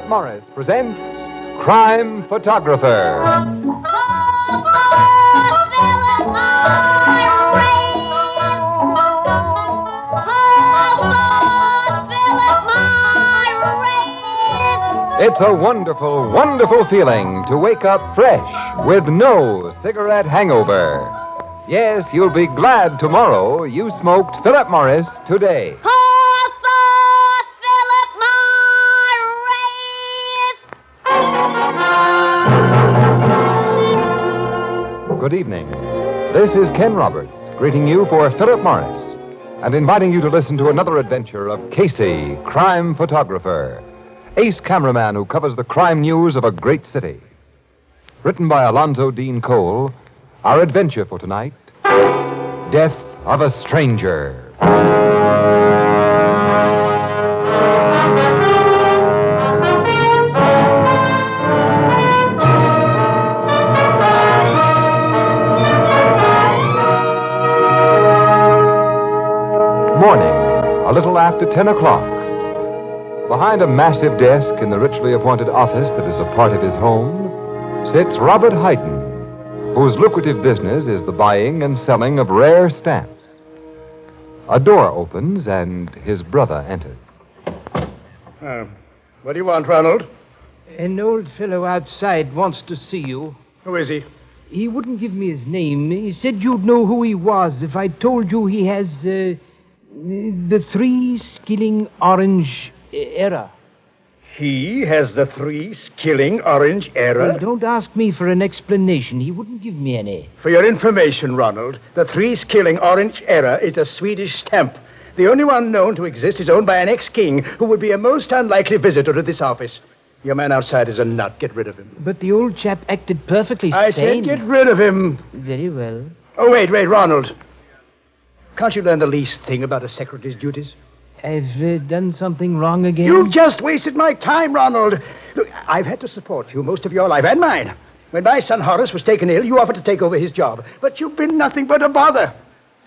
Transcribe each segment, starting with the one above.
Philip Morris presents Crime Photographer. It's a wonderful, wonderful feeling to wake up fresh with no cigarette hangover. Yes, you'll be glad tomorrow you smoked Philip Morris today. Good evening. This is Ken Roberts greeting you for Philip Morris and inviting you to listen to another adventure of Casey, crime photographer, ace cameraman who covers the crime news of a great city. Written by Alonzo Dean Cole, our adventure for tonight, Death of a Stranger. Morning, a little after 10 o'clock. Behind a massive desk in the richly appointed office that is a part of his home sits Robert Hayden, whose lucrative business is the buying and selling of rare stamps. A door opens and his brother enters. What do you want, Ronald? An old fellow outside wants to see you. Who is he? He wouldn't give me his name. He said you'd know who he was if I told you he has, the 3 skilling orange error. He has the 3 skilling orange error? Well, don't ask me for an explanation. He wouldn't give me any. For your information, Ronald, the 3 skilling orange error is a Swedish stamp. The only one known to exist is owned by an ex-king who would be a most unlikely visitor to this office. Your man outside is a nut. Get rid of him. But the old chap acted perfectly sane. I said get rid of him. Very well. Oh, wait, Ronald. Can't you learn the least thing about a secretary's duties? I've done something wrong again? You've just wasted my time, Ronald. Look, I've had to support you most of your life, and mine. When my son Horace was taken ill, you offered to take over his job. But you've been nothing but a bother.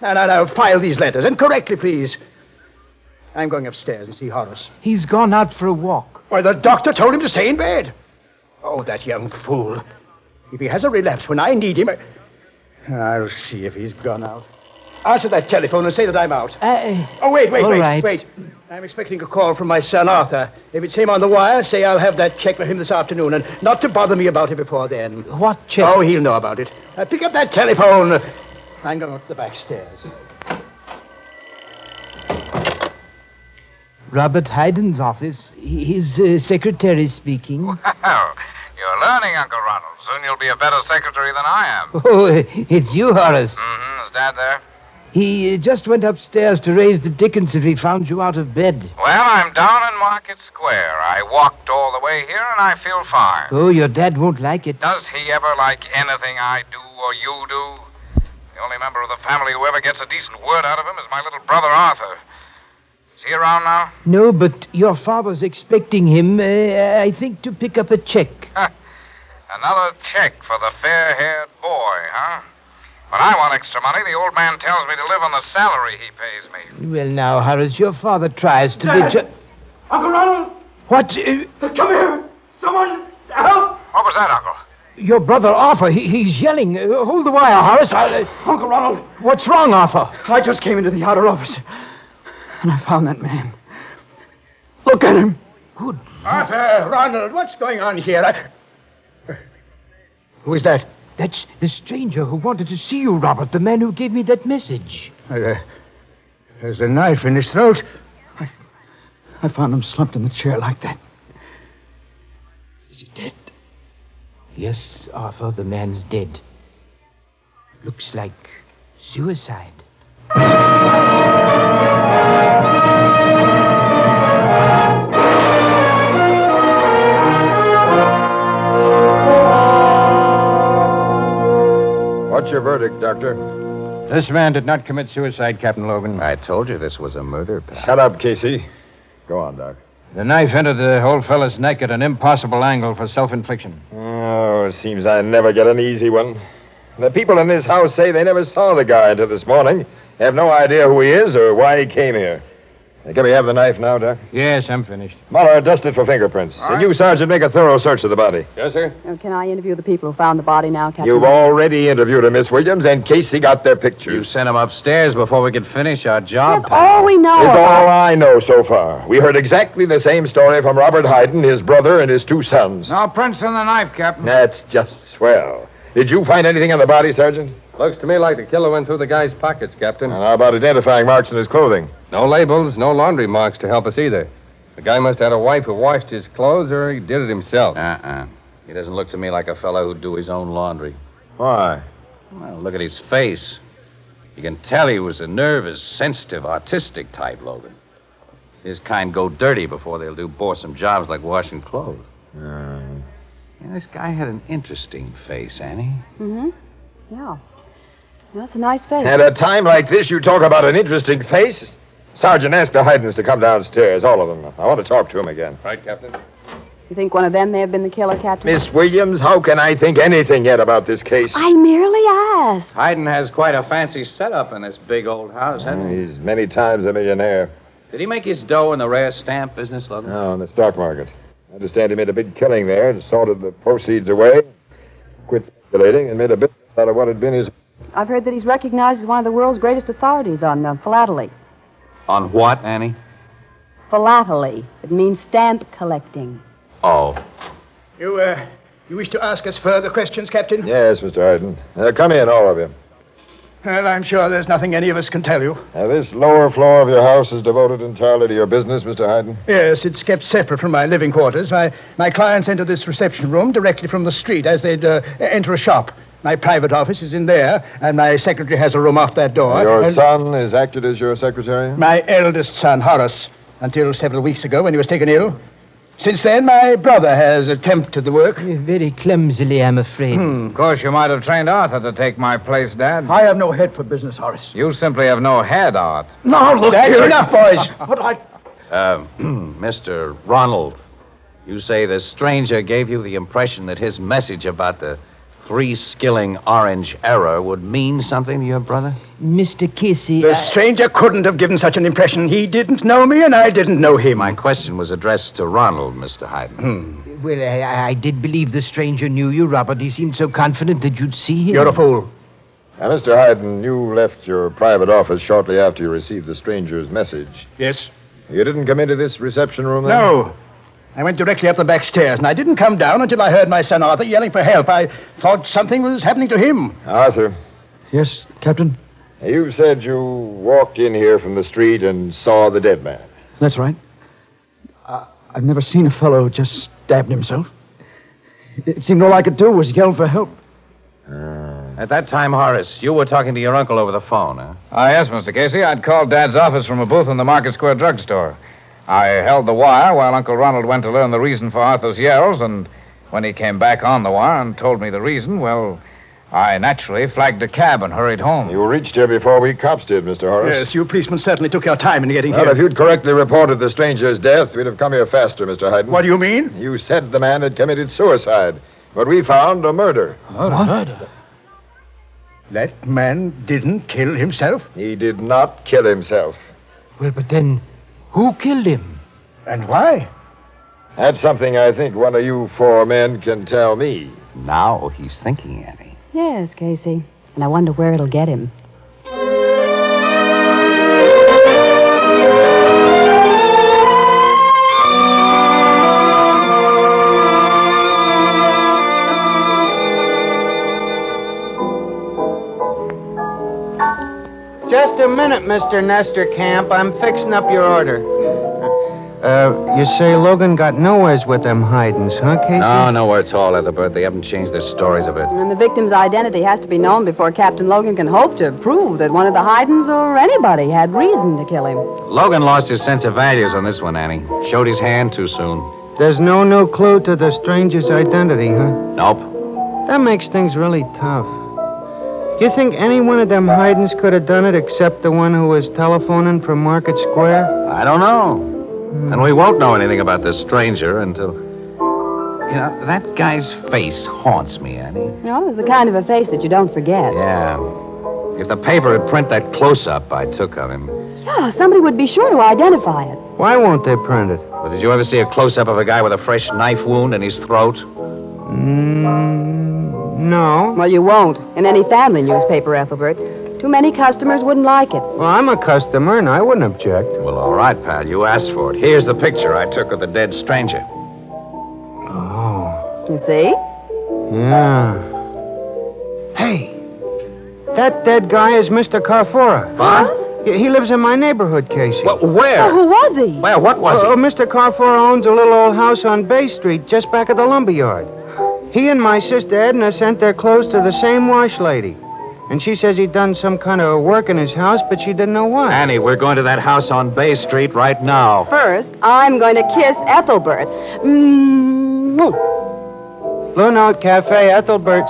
Now, file these letters, and correctly, please. I'm going upstairs and see Horace. He's gone out for a walk. Why, the doctor told him to stay in bed. Oh, that young fool. If he has a relapse when I need him, I'll see if he's gone out. Answer that telephone and say that I'm out. Wait. I'm expecting a call from my son, Arthur. If it's him on the wire, say I'll have that check for him this afternoon, and not to bother me about it before then. What check? Oh, he'll know about it. Pick up that telephone. I'm going up the back stairs. Robert Hayden's office. His secretary speaking. Well, you're learning, Uncle Ronald. Soon you'll be a better secretary than I am. Oh, it's you, Horace. Mm-hmm. Is Dad there? He just went upstairs to raise the dickens if he found you out of bed. Well, I'm down in Market Square. I walked all the way here, and I feel fine. Oh, your dad won't like it. Does he ever like anything I do or you do? The only member of the family who ever gets a decent word out of him is my little brother, Arthur. Is he around now? No, but your father's expecting him, I think, to pick up a check. Another check for the fair-haired boy, huh? When I want extra money, the old man tells me to live on the salary he pays me. Well, now, Horace, your father tries to be... Uncle Ronald! What? Come here! Someone help! What was that, Uncle? Your brother, Arthur, he's yelling. Hold the wire, Horace. Uncle Ronald! What's wrong, Arthur? I just came into the outer office, and I found that man. Look at him. Good. Arthur, Ronald, what's going on here? Who is that? That's the stranger who wanted to see you, Robert, the man who gave me that message. There's a knife in his throat. I found him slumped in the chair like that. Is he dead? Yes, Arthur, the man's dead. Looks like suicide. What's your verdict, Doctor? This man did not commit suicide, Captain Logan. I told you this was a murder, pal. Shut up, Casey. Go on, Doc. The knife entered the old fellow's neck at an impossible angle for self-infliction. Oh, it seems I never get an easy one. The people in this house say they never saw the guy until this morning. They have no idea who he is or why he came here. Can we have the knife now, Doc? Yes, I'm finished. Muller, dust it for fingerprints. And you, Sergeant, make a thorough search of the body. Yes, sir. Can I interview the people who found the body now, Captain? You've already interviewed her, Miss Williams, and Casey got their You pictures. sent him upstairs before we could finish our job. That's all we know It's about. all I know so far. We heard exactly the same story from Robert Hayden, his brother, and his two sons. No prints on the knife, Captain. That's just swell. Did you find anything on the body, Sergeant? Looks to me like the killer went through the guy's pockets, Captain. And how about identifying marks in his clothing? No labels, no laundry marks to help us either. The guy must have had a wife who washed his clothes, or he did it himself. He doesn't look to me like a fellow who'd do his own laundry. Why? Well, look at his face. You can tell he was a nervous, sensitive, artistic type, Logan. His kind go dirty before they'll do boresome jobs like washing clothes. Yeah, this guy had an interesting face, Annie. Mm-hmm. Yeah. That's a nice face. At a time like this, you talk about an interesting face? Sergeant, ask the Haydens to come downstairs, all of them. I want to talk to him again. Right, Captain? You think one of them may have been the killer, Captain? Miss Williams, how can I think anything yet about this case? I merely asked. Hayden has quite a fancy setup in this big old house, hasn't he? He's many times a millionaire. Did he make his dough in the rare stamp business, Logan? No, in the stock market. I understand he made a big killing there and sorted the proceeds away, quit speculating, and made a business out of what had been his... I've heard that he's recognized as one of the world's greatest authorities on philately. On what, Annie? Philately. It means stamp collecting. Oh. You wish to ask us further questions, Captain? Yes, Mr. Hayden. Come in, all of you. Well, I'm sure there's nothing any of us can tell you. This lower floor of your house is devoted entirely to your business, Mr. Hayden? Yes, it's kept separate from my living quarters. My clients enter this reception room directly from the street as they'd enter a shop. My private office is in there, and my secretary has a room off that door. Your son has acted as your secretary? My eldest son, Horace, until several weeks ago when he was taken ill. Since then, my brother has attempted the work. Very clumsily, I'm afraid. Of course, you might have trained Arthur to take my place, Dad. I have no head for business, Horace. You simply have no head, Art. No, look, that's here. enough, boys. What I... Mr. Ronald, you say the stranger gave you the impression that his message about the 3-skilling orange error would mean something to your brother? Mr. Casey... The stranger couldn't have given such an impression. He didn't know me, and I didn't know him. My question was addressed to Ronald, Mr. Hayden. Well, I did believe the stranger knew you, Robert. He seemed so confident that you'd see him. You're a fool. Now, Mr. Hayden, you left your private office shortly after you received the stranger's message. Yes? You didn't come into this reception room then? No. I went directly up the back stairs, and I didn't come down until I heard my son Arthur yelling for help. I thought something was happening to him. Arthur, Yes, Captain? you said you walked in here from the street and saw the dead man. That's right. I've never seen a fellow just stabbed himself. It seemed all I could do was yell for help. At that time, Horace, you were talking to your uncle over the phone, huh? Yes, Mr. Casey. I'd called Dad's office from a booth in the Market Square drugstore. I held the wire while Uncle Ronald went to learn the reason for Arthur's yells, and when he came back on the wire and told me the reason, well, I naturally flagged a cab and hurried home. You reached here before we cops did, Mr. Horace. Yes, you policemen certainly took your time in getting Well, here. if you'd correctly reported the stranger's death, we'd have come here faster, Mr. Hayden. What do you mean? You said the man had committed suicide, but we found a murder. Murder? That man didn't kill himself? He did not kill himself. Well, but then, who killed him? And why? That's something I think one of you 4 men can tell me. Now he's thinking, Annie. Yes, Casey. And I wonder where it'll get him. Just a minute, Mr. Nestor Camp. I'm fixing up your order. You say Logan got nowheres with them Haydens, huh, Casey? No, nowhere at all, Ethelbert. They haven't changed their stories a bit. And the victim's identity has to be known before Captain Logan can hope to prove that one of the Haydens or anybody had reason to kill him. Logan lost his sense of values on this one, Annie. Showed his hand too soon. There's no clue to the stranger's identity, huh? Nope. That makes things really tough. You think any one of them Haydens could have done it except the one who was telephoning from Market Square? I don't know. And we won't know anything about this stranger until... You know, that guy's face haunts me, Annie. You know, it's the kind of a face that you don't forget. Yeah. If the paper had print that close-up I took of him... Yeah, somebody would be sure to identify it. Why won't they print it? Well, did you ever see a close-up of a guy with a fresh knife wound in his throat? No. Well, you won't. In any family newspaper, Ethelbert. Too many customers wouldn't like it. Well, I'm a customer, and I wouldn't object. Well, all right, pal. You asked for it. Here's the picture I took of the dead stranger. Oh. You see? Yeah. Hey, that dead guy is Mr. Carfora. What? He lives in my neighborhood, Casey. Well, where? Well, who was he? Where? What was Oh, it? Mr. Carfora owns a little old house on Bay Street just back of the lumber yard. He and my sister Edna sent their clothes to the same wash lady. And she says he'd done some kind of work in his house, but she didn't know what. Annie, we're going to that house on Bay Street right now. First, I'm going to kiss Ethelbert. Blue Note Cafe, Ethelbert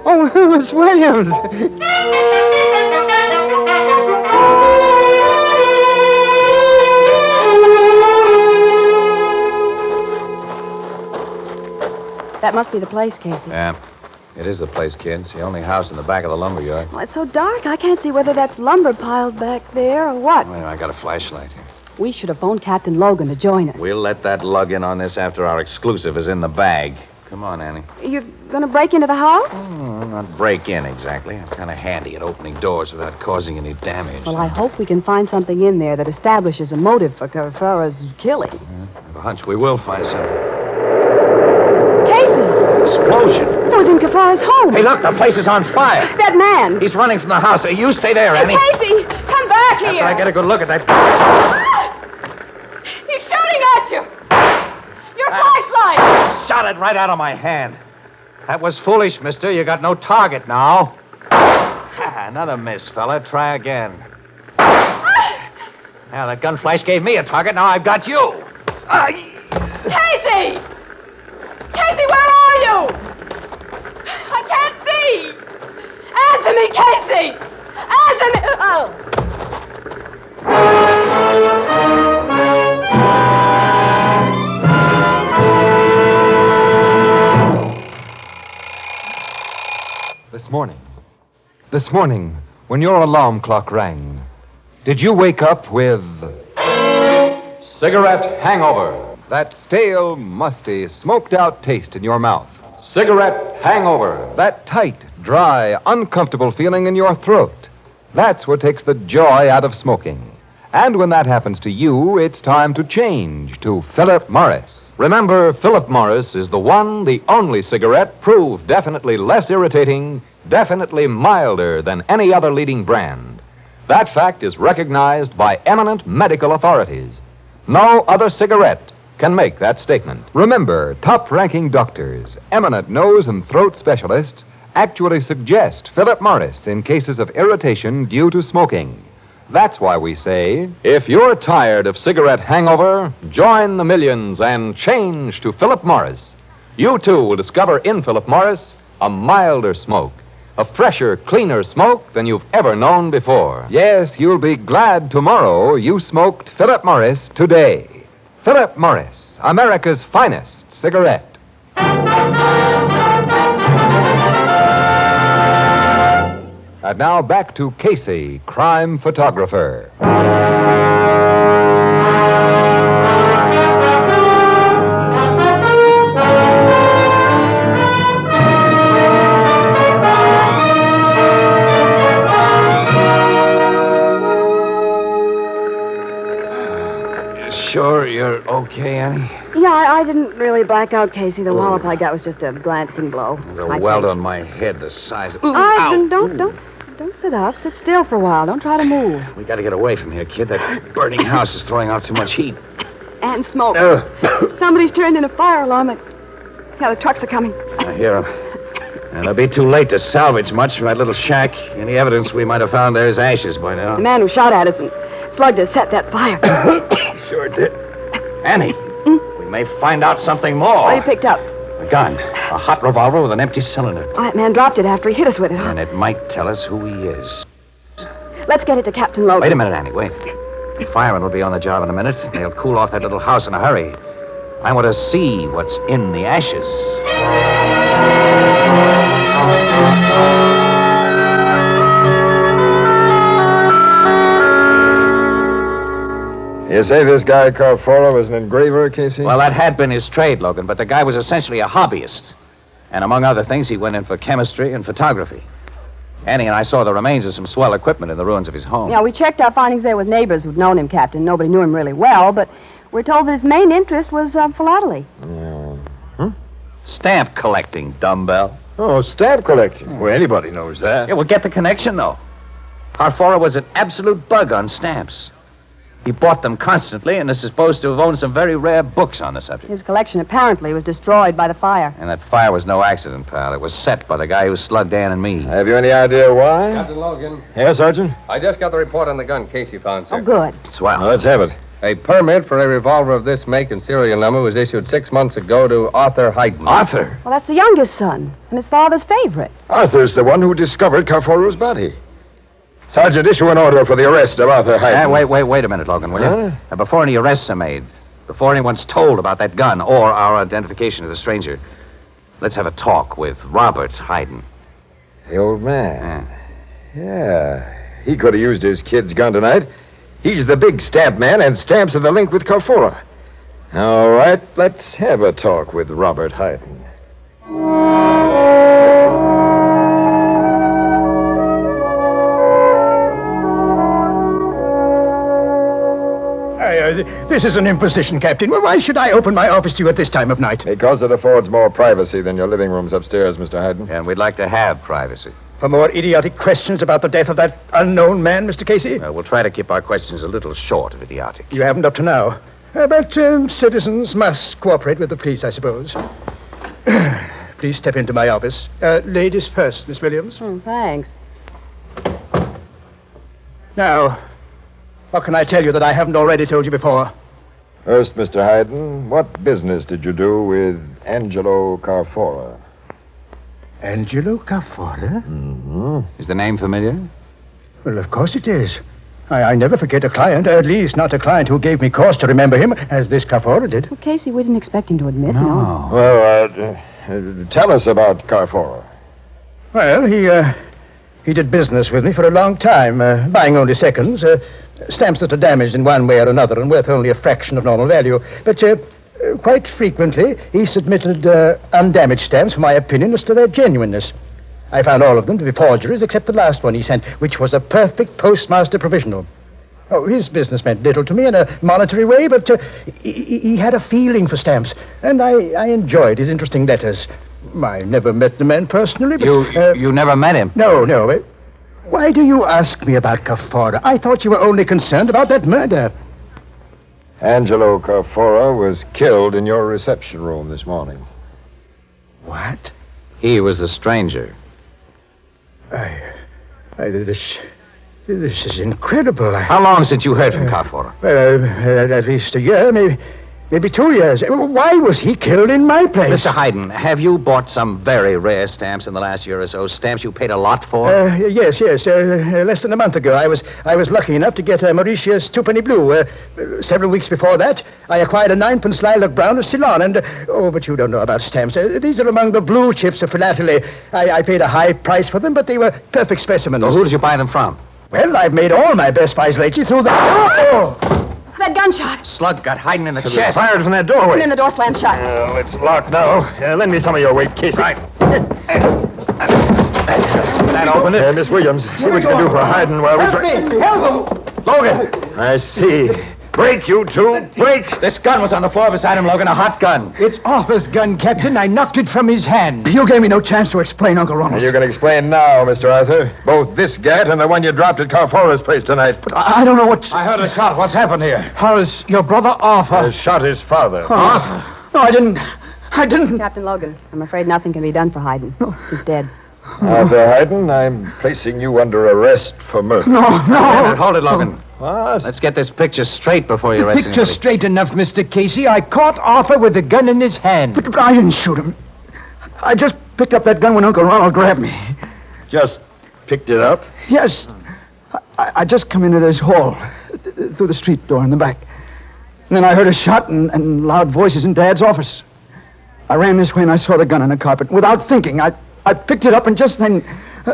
Oh, it was Williams. That must be the place, Casey. Yeah, it is the place, kid. It's the only house in the back of the lumber yard. Well, it's so dark, I can't see whether that's lumber piled back there or what. Well, I got a flashlight here. We should have phoned Captain Logan to join us. We'll let that lug in on this after our exclusive is in the bag. Come on, Annie. You're going to break into the house? Oh, not break in exactly. I'm kind of handy at opening doors without causing any damage. Well, I hope we can find something in there that establishes a motive for Carfara's killing. I have a hunch we will find something. Casey! Explosion. It was in Carfara's home. Hey, look, the place is on fire. That man. He's running from the house. You stay there, Annie. Casey, come back here. After I get a good look at that. He's shooting at you. Your flashlight. Shot it right out of my hand. That was foolish, mister. You got no target now. Another miss, fella. Try again. Now, that gun flash gave me a target. Now I've got you. Casey! Casey, where are you? I can't see. Answer me, Casey. Answer me. Oh. This morning, when your alarm clock rang, did you wake up with cigarette hangover? That stale, musty, smoked-out taste in your mouth. Cigarette hangover. That tight, dry, uncomfortable feeling in your throat. That's what takes the joy out of smoking. And when that happens to you, it's time to change to Philip Morris. Remember, Philip Morris is the one, the only cigarette proved definitely less irritating, definitely milder than any other leading brand. That fact is recognized by eminent medical authorities. No other cigarette can make that statement. Remember, top-ranking doctors, eminent nose and throat specialists actually suggest Philip Morris in cases of irritation due to smoking. That's why we say, if you're tired of cigarette hangover, join the millions and change to Philip Morris. You, too, will discover in Philip Morris a milder smoke, a fresher, cleaner smoke than you've ever known before. Yes, you'll be glad tomorrow you smoked Philip Morris today. Philip Morris, America's finest cigarette. And now back to Casey, crime photographer. Sure you're okay, Annie? Yeah, I didn't really black out, Casey. The wallop I got was just a glancing blow. The welt on my head the size of... Don't sit up. Sit still for a while. Don't try to move. We got to get away from here, kid. That burning house is throwing out too much heat. And smoke. Somebody's turned in a fire alarm. Yeah, the trucks are coming. I hear them. And it'll be too late to salvage much from that little shack. Any evidence we might have found there is ashes by now. The man who shot at us and slugged us set that fire. Sure did. Annie, we may find out something more. What you picked up? A gun. A hot revolver with an empty cylinder. Oh, that man dropped it after he hit us with it. And it might tell us who he is. Let's get it to Captain Logan. Wait a minute, Annie. Wait. The firemen will be on the job in a minute. They'll cool off that little house in a hurry. I want to see what's in the ashes. You say this guy Carfora was an engraver, Casey? Well, that had been his trade, Logan, but the guy was essentially a hobbyist. And among other things, he went in for chemistry and photography. Annie and I saw the remains of some swell equipment in the ruins of his home. Yeah, we checked our findings there with neighbors who'd known him, Captain. Nobody knew him really well, but we're told that his main interest was philately. Stamp collecting, dumbbell. Oh, stamp collection. Well, anybody knows that. Yeah, well, get the connection, though. Carfora was an absolute bug on stamps. He bought them constantly and is supposed to have owned some very rare books on the subject. His collection apparently was destroyed by the fire. And that fire was no accident, pal. It was set by the guy who slugged Ann and me. Have you any idea why? Captain Logan. Yes, Sergeant? I just got the report on the gun Casey found, sir. Oh, good. Swell. Well, let's have it. A permit for a revolver of this make and serial number was issued 6 months ago to Arthur Hayden. Arthur? Well, that's the youngest son and his father's favorite. Arthur's the one who discovered Carforo's body. Sergeant, issue an order for the arrest of Arthur Hayden. Wait a minute, Logan, will you? Before any arrests are made, before anyone's told about that gun or our identification of the stranger, let's have a talk with Robert Hayden. The old man. Yeah. He could have used his kid's gun tonight. He's the big stamp man, and stamps are the link with Carfora. All right, let's have a talk with Robert Hayden. This is an imposition, Captain. Well, why should I open my office to you at this time of night? Because it affords more privacy than your living rooms upstairs, Mr. Hayden. And we'd like to have privacy. For more idiotic questions about the death of that unknown man, Mr. Casey? We'll try to keep our questions a little short of idiotic. You haven't up to now. But citizens must cooperate with the police, I suppose. Please step into my office. Ladies first, Miss Williams. Thanks. Now, what can I tell you that I haven't already told you before? First, Mr. Hayden, what business did you do with Angelo Carfora? Angelo Carfora? Mm-hmm. Is the name familiar? Well, of course it is. I never forget a client, at least not a client who gave me cause to remember him, as this Carfora did. Well, Casey, we didn't expect him to admit, no. Well, tell us about Carfora. Well, he did business with me for a long time, buying only seconds, stamps that are damaged in one way or another and worth only a fraction of normal value. But quite frequently, he submitted undamaged stamps for my opinion as to their genuineness. I found all of them to be forgeries, except the last one he sent, which was a perfect postmaster provisional. Oh, his business meant little to me in a monetary way, but he had a feeling for stamps, and I enjoyed his interesting letters. I never met the man personally, but... You never met him? No. Why do you ask me about Carfora? I thought you were only concerned about that murder. Angelo Carfora was killed in your reception room this morning. What? He was the stranger. This is incredible. How long since you heard from Carfora? At least a year, maybe 2 years. Why was he killed in my place? Mr. Hayden, have you bought some very rare stamps in the last year or so? Stamps you paid a lot for? Yes. Less than a month ago, I was lucky enough to get Mauritius twopenny blue. Several weeks before that, I acquired a 9-pence lilac brown of Ceylon, and but you don't know about stamps. These are among the blue chips of philately. I paid a high price for them, but they were perfect specimens. Well, who did you buy them from? Well, I've made all my best buys lately through the... That gunshot. Slug got Hayden in the chest. Fired from that doorway. And then the door slammed shut. It's locked now. Lend me some of your weight, Casey. Right. That opened it. Miss Williams, see what you can do for Hayden while we... Help him! Logan! I see. Break, you two. Break! This gun was on the floor beside him, Logan, a hot gun. It's Arthur's gun, Captain. I knocked it from his hand. You gave me no chance to explain, Uncle Ronald. You can explain now, Mr. Arthur. Both this gat and the one you dropped at Carfora's place tonight. But I don't know what... I heard a shot. What's happened here? Horace, your brother Arthur... Shot his father. Arthur? No, I didn't. Captain Logan, I'm afraid nothing can be done for Hayden. He's dead. Arthur Hayden, I'm placing you under arrest for murder. No. Hold it, Logan. What? Let's get this picture straight before you arrest Picture anybody. straight enough, Mr. Casey. I caught Arthur with the gun in his hand. But I didn't shoot him. I just picked up that gun when Uncle Ronald grabbed me. Just picked it up? Yes. I just come into this hall through the street door in the back. And then I heard a shot and loud voices in Dad's office. I ran this way and I saw the gun on the carpet. Without thinking, I picked it up and just then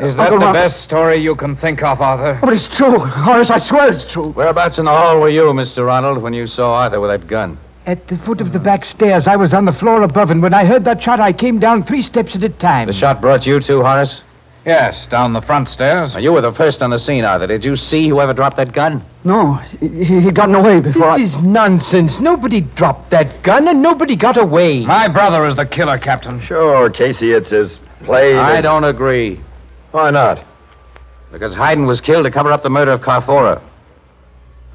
Is that the best story you can think of, Arthur? But it's true. Horace, I swear it's true. Whereabouts in the hall were you, Mr. Ronald, when you saw Arthur with that gun? At the foot of the back stairs. I was on the floor above, and when I heard that shot, I came down 3 steps at a time. The shot brought you too, Horace? Yes, down the front stairs. Now, you were the first on the scene, Arthur. Did you see whoever dropped that gun? No, he'd gotten away before This is nonsense. Nobody dropped that gun, and nobody got away. My brother is the killer, Captain. Sure, Casey, it's as plain I as... don't agree. Why not? Because Hayden was killed to cover up the murder of Carfora.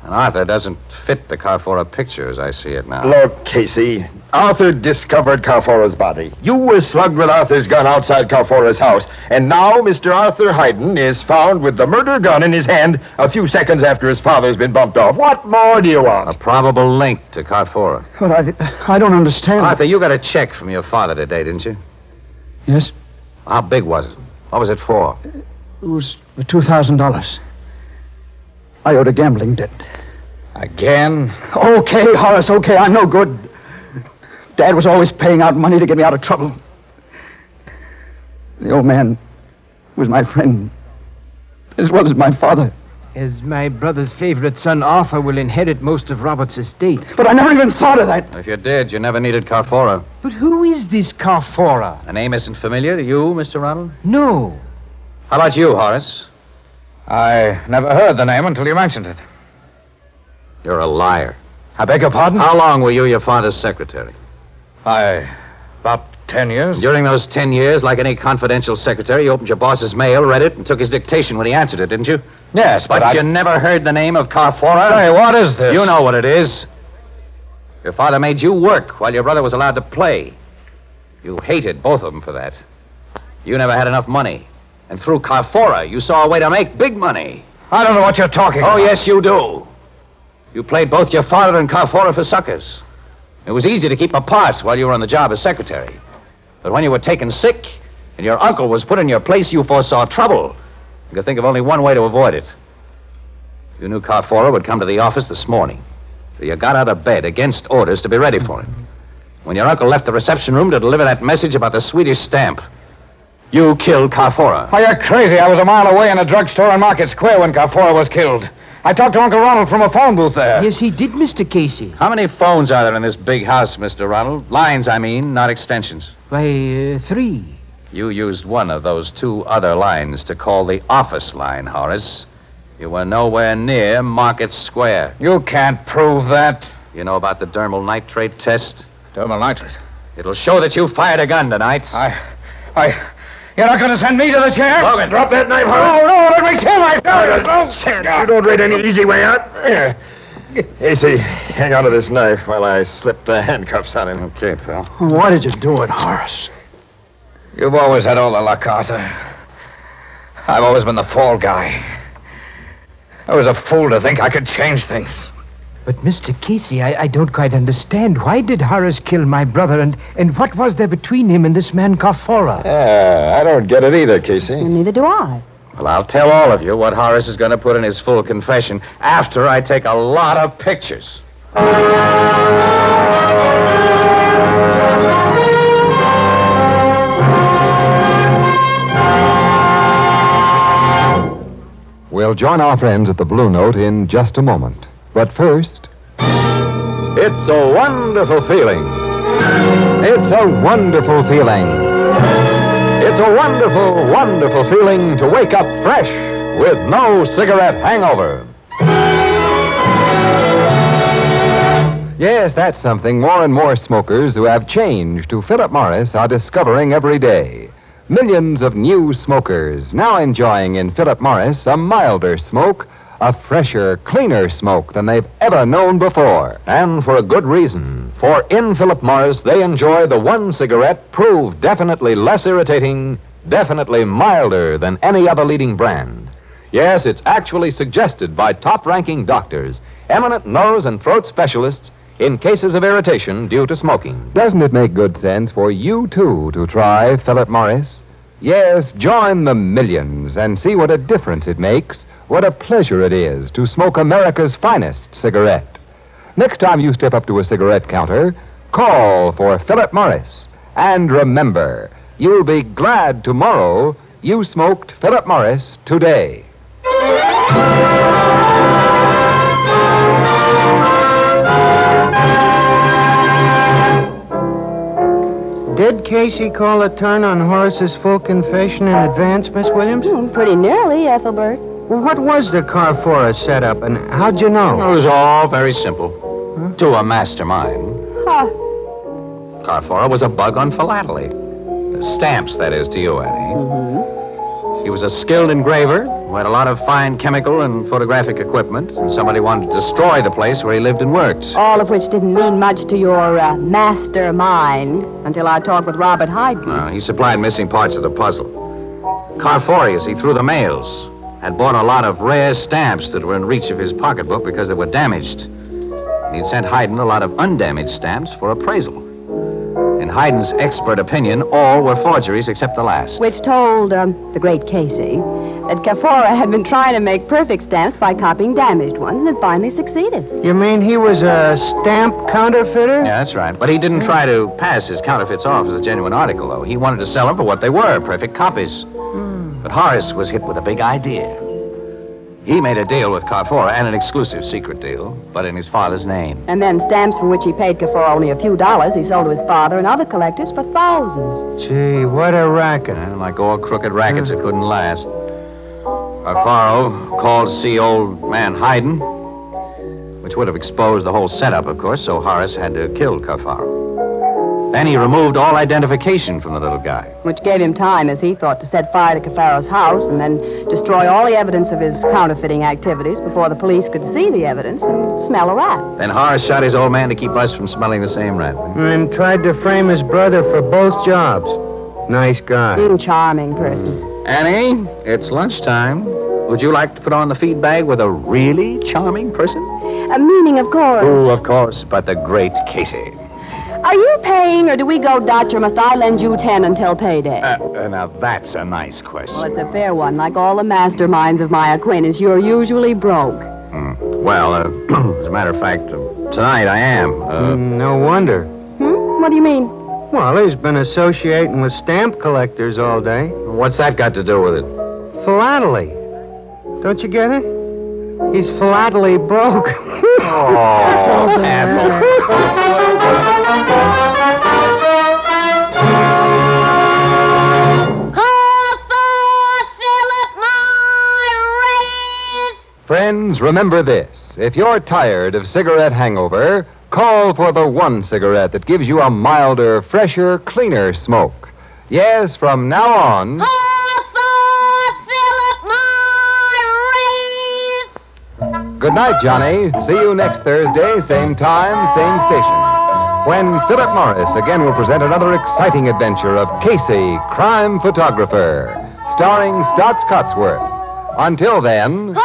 And Arthur doesn't fit the Carfora picture as I see it now. Look, Casey, Arthur discovered Carfora's body. You were slugged with Arthur's gun outside Carfora's house. And now Mr. Arthur Hayden is found with the murder gun in his hand a few seconds after his father's been bumped off. What more do you want? A probable link to Carfora. But I don't understand. Arthur, you got a check from your father today, didn't you? Yes? How big was it? What was it for? It was $2,000. I owed a gambling debt. Again? Okay, Horace, okay, I'm no good. Dad was always paying out money to get me out of trouble. The old man was my friend, as well as my father. As my brother's favorite son, Arthur, will inherit most of Robert's estate. But I never even thought of that. If you did, you never needed Carfora. But who is this Carfora? The name isn't familiar to you, Mr. Ronald? No. How about you, Horace? I never heard the name until you mentioned it. You're a liar. I beg your pardon? How long were you your father's secretary? About 10 years. During those 10 years, like any confidential secretary, you opened your boss's mail, read it, and took his dictation when he answered it, didn't you? Yes, But you never heard the name of Carfora? Hey, what is this? You know what it is. Your father made you work while your brother was allowed to play. You hated both of them for that. You never had enough money. And through Carfora, you saw a way to make big money. I don't know what you're talking about. Oh, yes, you do. You played both your father and Carfora for suckers. It was easy to keep apart while you were on the job as secretary. But when you were taken sick and your uncle was put in your place, you foresaw trouble. You could think of only one way to avoid it. You knew Carfora would come to the office this morning. So you got out of bed against orders to be ready for him. When your uncle left the reception room to deliver that message about the Swedish stamp, you killed Carfora. Oh, you're crazy. I was a mile away in a drugstore on Market Square when Carfora was killed. I talked to Uncle Ronald from a phone booth there. Yes, he did, Mr. Casey. How many phones are there in this big house, Mr. Ronald? Lines, I mean, not extensions. Why, 3. You used one of those 2 other lines to call the office line, Horace. You were nowhere near Market Square. You can't prove that. You know about the dermal nitrate test? Dermal nitrate? It'll show that you fired a gun tonight. You're not going to send me to the chair? Logan, drop that knife, Horace. Oh, no, let me kill myself. You don't read any easy way out. Here. Casey, hang on to this knife while I slip the handcuffs on him. Okay, pal. Why did you do it, Horace? You've always had all the luck, Arthur. I've always been the fall guy. I was a fool to think I could change things. But, Mr. Casey, I don't quite understand. Why did Horace kill my brother, and what was there between him and this man Carfora? Yeah, I don't get it either, Casey. Neither do I. Well, I'll tell all of you what Horace is going to put in his full confession after I take a lot of pictures. We'll join our friends at the Blue Note in just a moment. But first... It's a wonderful feeling. It's a wonderful feeling. It's a wonderful, wonderful feeling to wake up fresh with no cigarette hangover. Yes, that's something more and more smokers who have changed to Philip Morris are discovering every day. Millions of new smokers now enjoying in Philip Morris a milder smoke, a fresher, cleaner smoke than they've ever known before. And for a good reason. For in Philip Morris, they enjoy the one cigarette proved definitely less irritating, definitely milder than any other leading brand. Yes, it's actually suggested by top-ranking doctors, eminent nose and throat specialists, in cases of irritation due to smoking. Doesn't it make good sense for you, too, to try Philip Morris? Yes, join the millions and see what a difference it makes, what a pleasure it is to smoke America's finest cigarette. Next time you step up to a cigarette counter, call for Philip Morris. And remember, you'll be glad tomorrow you smoked Philip Morris today. Did Casey call a turn on Horace's full confession in advance, Miss Williams? Pretty nearly, Ethelbert. Well, what was the Carfora setup, and how'd you know? It was all very simple. To a mastermind. Huh. Carfora was a bug on philately. Stamps, that is, to you, Annie. He was a skilled engraver who had a lot of fine chemical and photographic equipment, and somebody wanted to destroy the place where he lived and worked. All of which didn't mean much to your mastermind until our talk with Robert Hayden. He supplied missing parts of the puzzle. Carfora, as he threw the mails, had bought a lot of rare stamps that were in reach of his pocketbook because they were damaged. He'd sent Hayden a lot of undamaged stamps for appraisal. In Hayden's expert opinion, all were forgeries except the last. Which told the great Casey that Carfora had been trying to make perfect stamps by copying damaged ones and had finally succeeded. You mean he was a stamp counterfeiter? Yeah, that's right. But he didn't try to pass his counterfeits off as a genuine article, though. He wanted to sell them for what they were, perfect copies. But Horace was hit with a big idea. He made a deal with Carfora, and an exclusive secret deal, but in his father's name. And then stamps for which he paid Carfora only a few dollars, he sold to his father and other collectors for thousands. Gee, what a racket. And like all crooked rackets, it couldn't last. Carfora called to see old man Hayden, which would have exposed the whole setup, of course, so Horace had to kill Carfora. Then he removed all identification from the little guy. Which gave him time, as he thought, to set fire to Carfara's house and then destroy all the evidence of his counterfeiting activities before the police could see the evidence and smell a rat. Then Horace shot his old man to keep us from smelling the same rat. And tried to frame his brother for both jobs. Nice guy. Charming person. Annie, it's lunchtime. Would you like to put on the feed bag with a really charming person? Meaning, of course. Oh, of course, but the great Casey. Are you paying, or do we go Dutch, or must I lend you 10 until payday? Now, that's a nice question. Well, it's a fair one. Like all the masterminds of my acquaintance, you're usually broke. Well, as a matter of fact, tonight I am. No wonder. What do you mean? Well, he's been associating with stamp collectors all day. What's that got to do with it? Philately. Don't you get it? He's philately broke. Oh, Friends, remember this. If you're tired of cigarette hangover, call for the one cigarette that gives you a milder, fresher, cleaner smoke. Yes, from now on... Good night, Johnny. See you next Thursday, same time, same station, when Philip Morris again will present another exciting adventure of Casey, crime photographer, starring Stotts Cotsworth. Until then...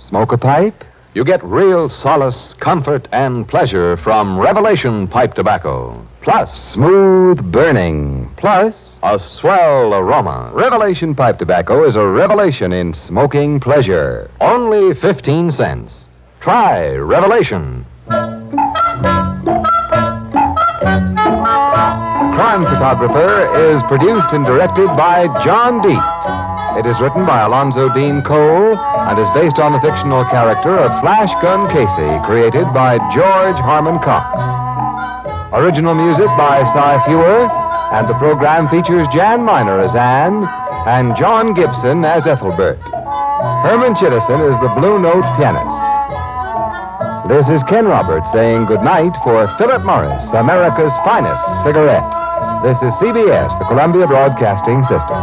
Smoke a pipe? You get real solace, comfort, and pleasure from Revelation pipe tobacco. Plus, smooth burning. Plus, a swell aroma. Revelation pipe tobacco is a revelation in smoking pleasure. Only 15 cents. Try Revelation. Crime Photographer is produced and directed by John Dietz. It is written by Alonzo Dean Cole and is based on the fictional character of Flashgun Casey, created by George Harmon Coxe. Original music by Cy Fewer, and the program features Jan Miner as Anne and John Gibson as Ethelbert. Herman Chittison is the Blue Note pianist. This is Ken Roberts saying goodnight for Philip Morris, America's finest cigarette. This is CBS, the Columbia Broadcasting System.